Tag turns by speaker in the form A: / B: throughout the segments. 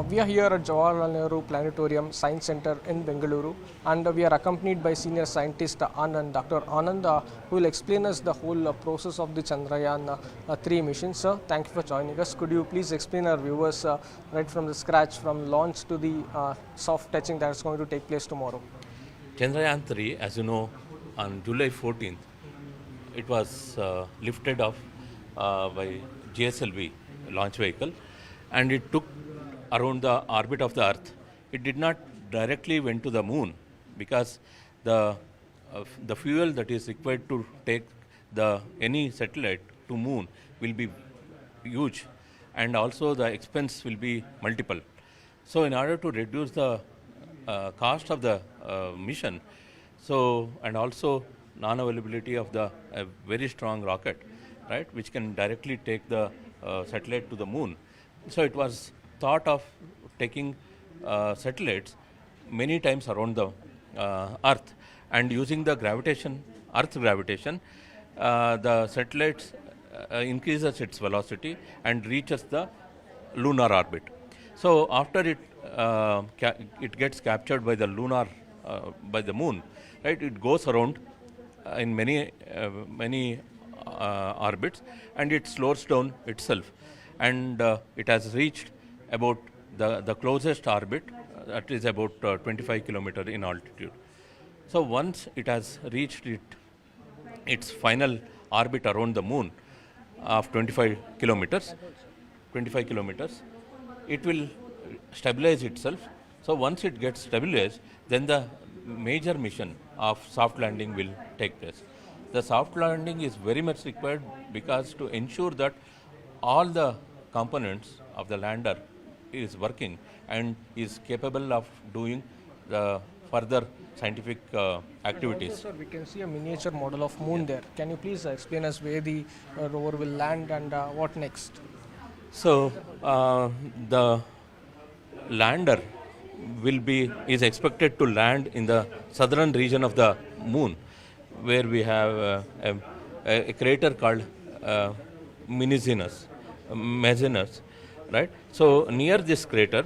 A: We are here at Jawaharlal Nehru Planetarium Science Center in Bengaluru, and we are accompanied by senior scientist Anand, Dr. Anand, who will explain us the whole process of the Chandrayaan-3 mission. Sir, thank you for joining us. Could you please explain our viewers right from the scratch, from launch to the soft touching that is going to take place tomorrow?
B: Chandrayaan-3, as you know, on July 14th, it was lifted off by GSLV launch vehicle, and it took around the orbit of the Earth. It did not directly went to the moon because the fuel that is required to take any satellite to moon will be huge, and also the expense will be multiple. So in order to reduce the cost of the mission, and also non-availability of the very strong rocket, right, which can directly take the satellite to the moon. So it was thought of taking satellites many times around the Earth, and using the Earth's gravitation, the satellites increases its velocity and reaches the lunar orbit. So after it gets captured by the by the moon, right? It goes around in many orbits, and it slows down itself, and it has reached about the closest orbit, that is about 25 kilometers in altitude. So once it has reached its final orbit around the moon of 25 kilometers, it will stabilize itself. So once it gets stabilized, then the major mission of soft landing will take place. The soft landing is very much required because to ensure that all the components of the lander is working and is capable of doing the further scientific activities.
A: Also, sir, we can see a miniature model of moon there. Can you please explain us where the rover will land and what next?
B: So the lander is expected to land in the southern region of the moon, where we have a crater called Mazinus, right? So near this crater,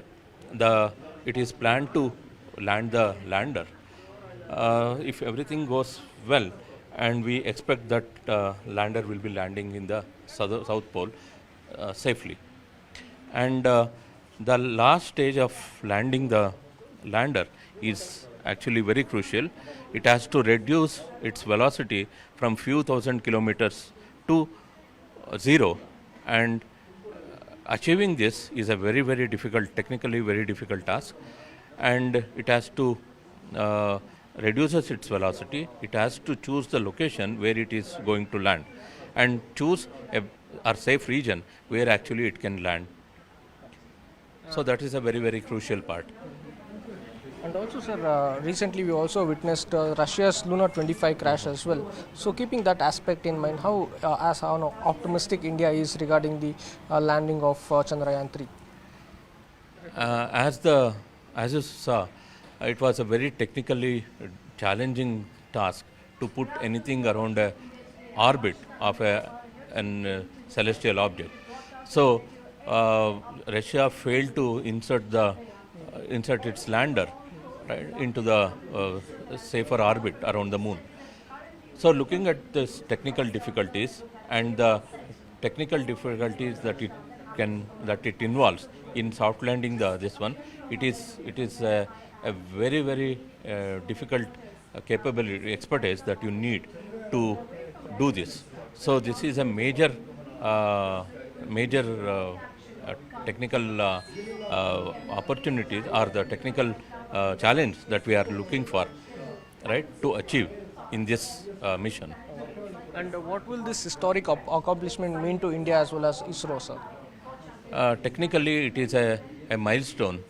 B: it is planned to land the lander. If everything goes well, and we expect that lander will be landing in the South Pole safely. And the last stage of landing the lander is actually very crucial. It has to reduce its velocity from few thousand kilometers to zero, and achieving this is a very difficult, technically very difficult task, and it has to reduces its velocity. It has to choose the location where it is going to land, and choose a safe region where actually it can land. So that is a very crucial part.
A: And also, sir, recently we also witnessed Russia's Lunar 25 crash as well. So keeping that aspect in mind, how optimistic India is regarding the landing of Chandrayaan-3?
B: As you saw, it was a very technically challenging task to put anything around a orbit of an celestial object. So Russia failed to insert its lander, right, into the safer orbit around the moon. So looking at this technical difficulties and the technical difficulties that it involves in soft landing this one, it is a very difficult capability, expertise that you need to do this. So this is a major technical opportunities, or the technical challenge that we are looking for, right, to achieve in this mission.
A: And what will this historic accomplishment mean to India as well as ISRO, sir?
B: Technically, it is a milestone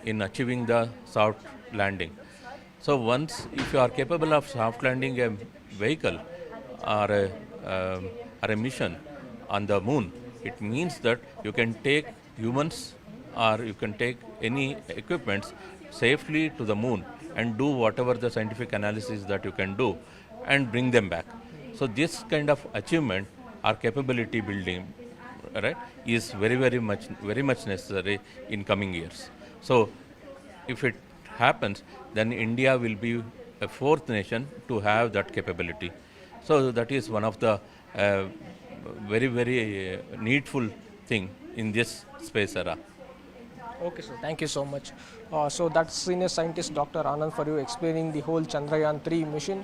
B: in achieving the soft landing. So once, if you are capable of soft landing a vehicle or a mission on the moon, it means that you can take humans or you can take any equipments safely to the moon and do whatever the scientific analysis that you can do and bring them back. So this kind of achievement or capability building right, is very much necessary in coming years. So, if it happens, then India will be a fourth nation to have that capability. So that is one of the very needful thing in this space era.
A: Okay, sir. Thank you so much. So that's senior scientist Dr. Anand for you explaining the whole Chandrayaan-3 mission